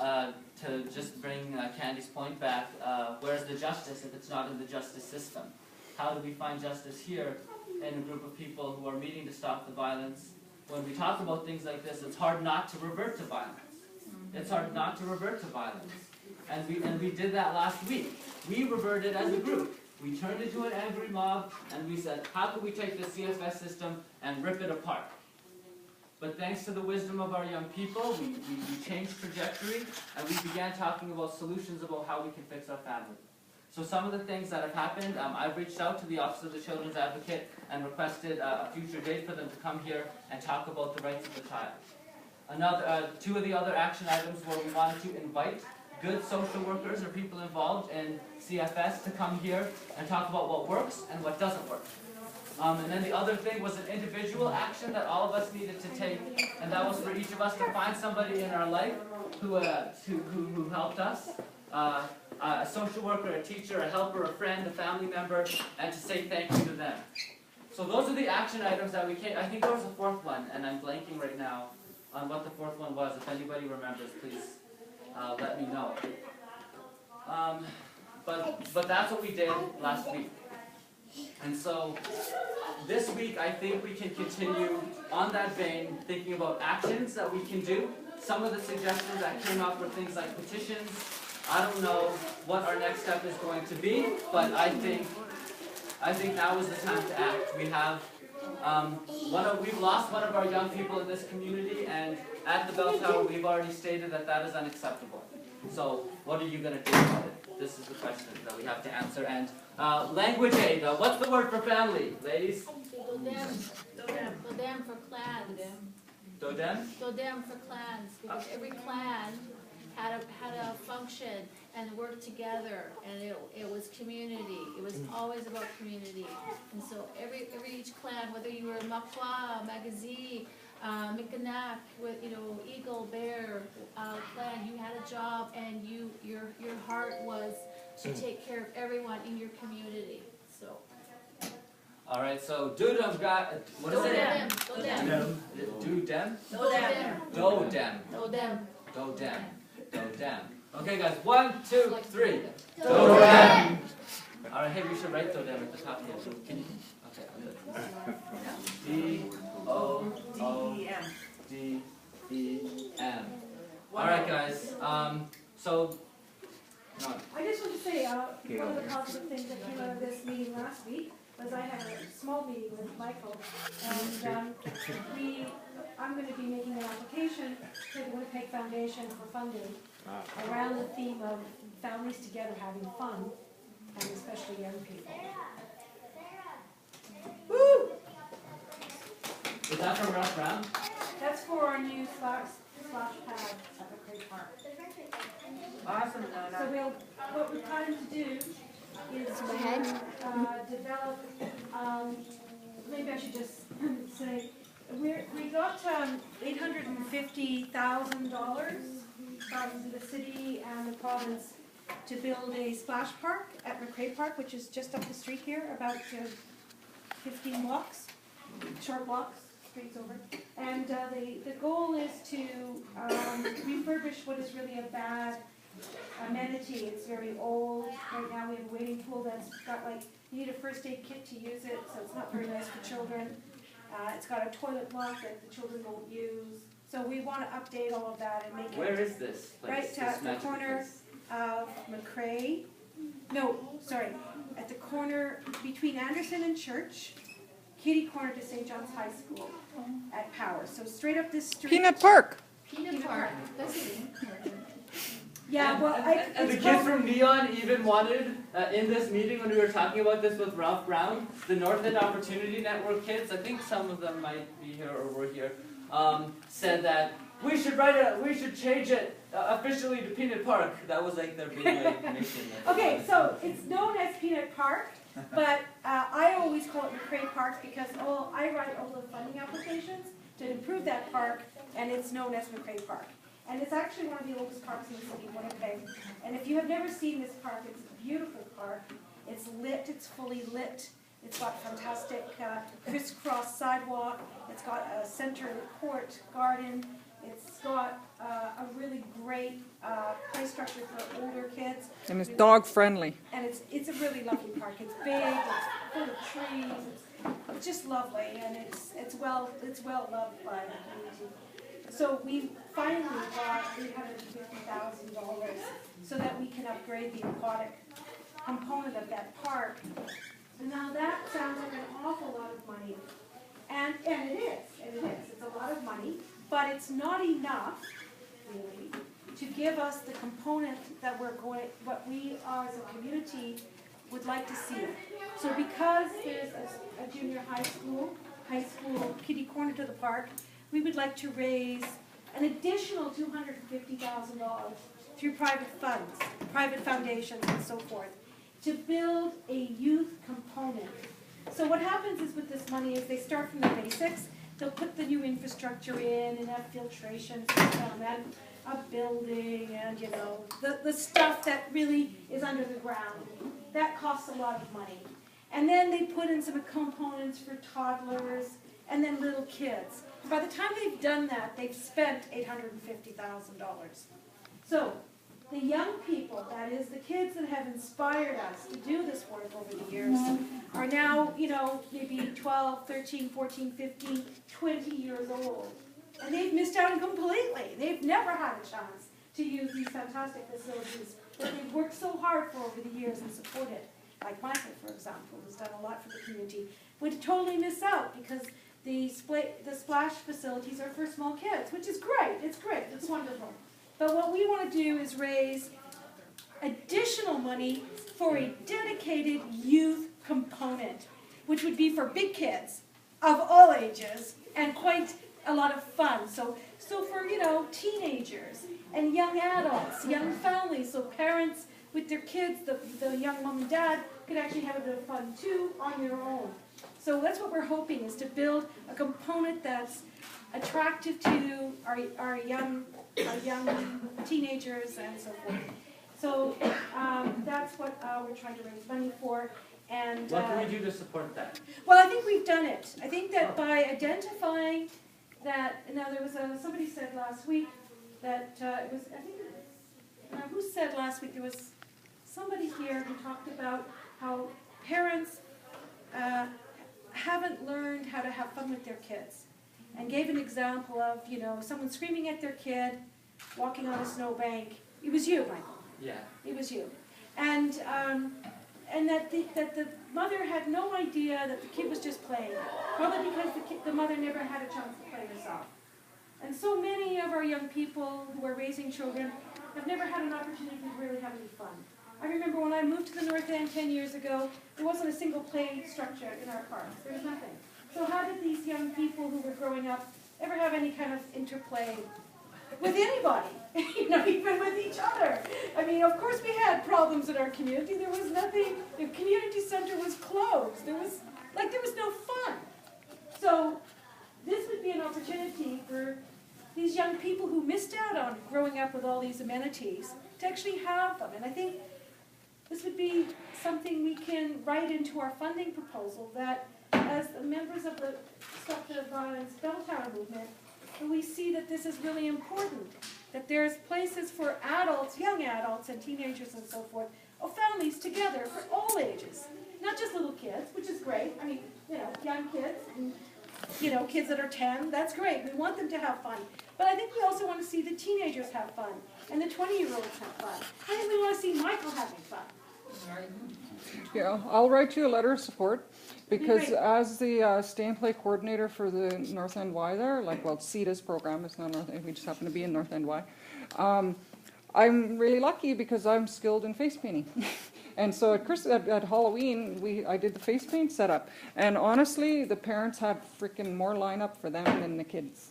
to just bring Candy's point back, where's the justice if it's not in the justice system? How do we find justice here in a group of people who are meeting to stop the violence? When we talk about things like this, it's hard not to revert to violence. It's hard not to revert to violence. And we did that last week. We reverted as a group. We turned into an angry mob, and we said, how can we take the CFS system and rip it apart? But thanks to the wisdom of our young people, we changed trajectory, and we began talking about solutions about how we can fix our family. So some of the things that have happened, I've reached out to the Office of the Children's Advocate and requested a future date for them to come here and talk about the rights of the child. Two of the other action items were we wanted to invite good social workers or people involved in CFS to come here and talk about what works and what doesn't work. And then the other thing was an individual action that all of us needed to take, and that was for each of us to find somebody in our life who helped us, a social worker, a teacher, a helper, a friend, a family member, and to say thank you to them. So those are the action items that we came. I think there was a fourth one, and I'm blanking right now on what the fourth one was. If anybody remembers, please let me know. But that's what we did last week. And so this week I think we can continue on that vein, thinking about actions that we can do. Some of the suggestions that came up were things like petitions. I don't know what our next step is going to be, but I think now is the time to act. We have we've lost one of our young people in this community, and at the bell tower we've already stated that that is unacceptable. So what are you going to do about it? This is the question that we have to answer. And language aid. What's the word for family, ladies? Dodem for clans. Dodem? Dodem for clans, because every clan had a function and worked together, and it was community. It was always about community. And so each clan, whether you were Makwa, Magazi, Mikanak, with Eagle, Bear, clan, you had a job, and your heart was to take care of everyone in your community. So. All right. So Dodem got what is it? Dodem. Dodem. Dodem. Dodem. Dodem. Dodem. Dodem. Okay, guys. 1, 2, 3. Dodem. All right. Hey, we should write Dodem at the top here. So can you? Okay. D-O-O-D-E-M. All right, guys. So. No. I just want to say one of the positive things that came out of this meeting last week was I had a small meeting with Michael, and I'm going to be making an application to the Winnipeg Foundation for funding around the theme of families together having fun, and especially young people. Woo! Is that from Ralph Brown? That's for our new splash pad at the Creek Park. Awesome. So what we're trying to do is develop, maybe I should just say, we got $850,000 from the city and the province to build a splash park at McCrae Park, which is just up the street here, about 15 blocks, short blocks, streets over. And the goal is to refurbish what is really a bad amenity. It's very old. Right now we have a waiting pool that's got you need a first aid kit to use it, so it's not very nice for children. It's got a toilet block that the children won't use. So we want to update all of that and make it. Where is this place? Right at the corner of McCrae. No, sorry. At the corner between Anderson and Church, kitty corner to St. John's High School at Power. So straight up this street. Peanut Park. Peanut Park. That's it. Yeah, well, and the kids from Neon even wanted, in this meeting when we were talking about this with Ralph Brown, the North End Opportunity Network kids, I think some of them might be here or were here, said that we should change it officially to Peanut Park. That was their big mission. Okay, so it's known as Peanut Park, but I always call it McCrae Park because I write all the funding applications to improve that park, and it's known as McCrae Park. And it's actually one of the oldest parks in the city of Winnipeg. And if you have never seen this park, it's a beautiful park. It's lit, it's fully lit. It's got fantastic crisscross sidewalk. It's got a center court garden. It's got a really great play structure for older kids. And it's dog friendly. And it's a really lovely park. It's big, it's full of trees, it's just lovely, and it's well loved by the community. So we finally got $850,000 so that we can upgrade the aquatic component of that park. And now that sounds like an awful lot of money. And it is. It's a lot of money, but it's not enough, really, to give us the component that what we as a community would like to see. So because there's a junior high school kitty corner to the park, we would like to raise an additional $250,000 through private funds, private foundations and so forth, to build a youth component. So what happens is with this money is they start from the basics. They'll put the new infrastructure in and have filtration system and a building and, you know, the stuff that really is under the ground. That costs a lot of money. And then they put in some components for toddlers and then little kids. By the time they've done that, they've spent $850,000. So the young people, that is the kids that have inspired us to do this work over the years, are now, you know, maybe 12, 13, 14, 15, 20 years old. And they've missed out completely. They've never had a chance to use these fantastic facilities that they've worked so hard for over the years and supported. Like Michael, for example, who's done a lot for the community, would totally miss out because the splash facilities are for small kids, which is great. It's great. It's wonderful. But what we want to do is raise additional money for a dedicated youth component, which would be for big kids of all ages and quite a lot of fun. So for, you know, teenagers and young adults, young families, so parents with their kids, the young mom and dad could actually have a bit of fun too on their own. So that's what we're hoping, is to build a component that's attractive to our young teenagers and so forth. So that's what we're trying to raise money for. And what can we do to support that? Well, I think we've done it. I think that by identifying that, now there was somebody said last week that it was, I think, who said last week, there was somebody here who talked about how parents haven't learned how to have fun with their kids, and gave an example of, you know, someone screaming at their kid, walking on a snowbank. It was you, Michael. Yeah. It was you. And that the mother had no idea that the kid was just playing, probably because the mother never had a chance to play herself. And so many of our young people who are raising children have never had an opportunity to really have any fun. I remember when I moved to the North End 10 years ago, there wasn't a single play structure in our parks. There was nothing. So how did these young people who were growing up ever have any kind of interplay with anybody? You know, even with each other. I mean, of course we had problems in our community. There was nothing, the community center was closed. There was no fun. So this would be an opportunity for these young people who missed out on growing up with all these amenities to actually have them. And I think this would be something we can write into our funding proposal, that as the members of the Stop the Violence Belltower movement, we see that this is really important, that there's places for adults, young adults and teenagers and so forth, or families together for all ages, not just little kids, which is great. I mean, you know, young kids, and, you know, kids that are 10, that's great. We want them to have fun. But I think we also want to see the teenagers have fun, and the 20-year-olds have fun. I think we want to see Michael having fun. Yeah, I'll write you a letter of support, because as the stay and play coordinator for the North End Y there, like, well, CETA's program, it's not North End, we just happen to be in North End Y. I'm really lucky because I'm skilled in face painting. And so at Halloween, I did the face paint setup. And honestly, the parents had freaking more lineup for them than the kids.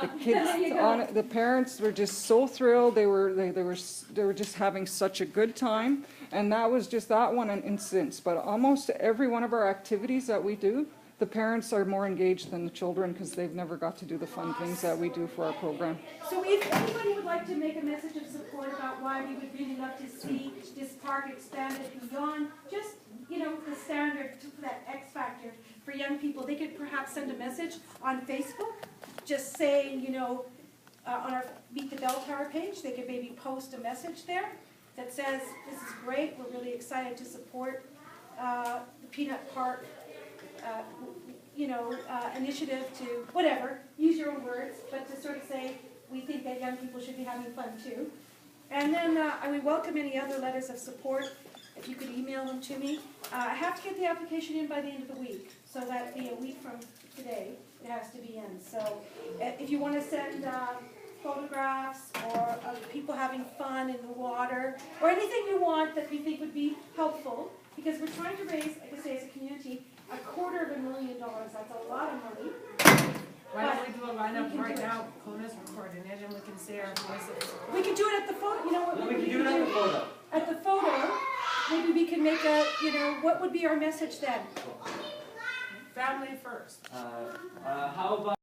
The kids, the parents were just so thrilled. They were just having such a good time, and that was just that one an instance. But almost every one of our activities that we do, the parents are more engaged than the children because they've never got to do the fun things that we do for our program. So if anybody would like to make a message of support about why we would really love to see this park expanded beyond just, you know, the standard, that X factor for young people, they could perhaps send a message on Facebook just saying, you know, on our Meet the Bell Tower page, they could maybe post a message there that says, this is great, we're really excited to support the Peanut Park, initiative to, whatever, use your own words, but to sort of say, we think that young people should be having fun too. And then I would welcome any other letters of support, if you could email them to me. I have to get the application in by the end of the week, so that'd be a week from today, it has to be in. So if you want to send photographs or of people having fun in the water, or anything you want that we think would be helpful, because we're trying to raise, like I say, as a community, $250,000. That's a lot of money. Why don't we do a lineup right now? Kona's recording it and we can say our voices. We could do it at the photo, you know what? We can do it at the photo. At the photo, maybe we can make a, what would be our message then? Family first. How about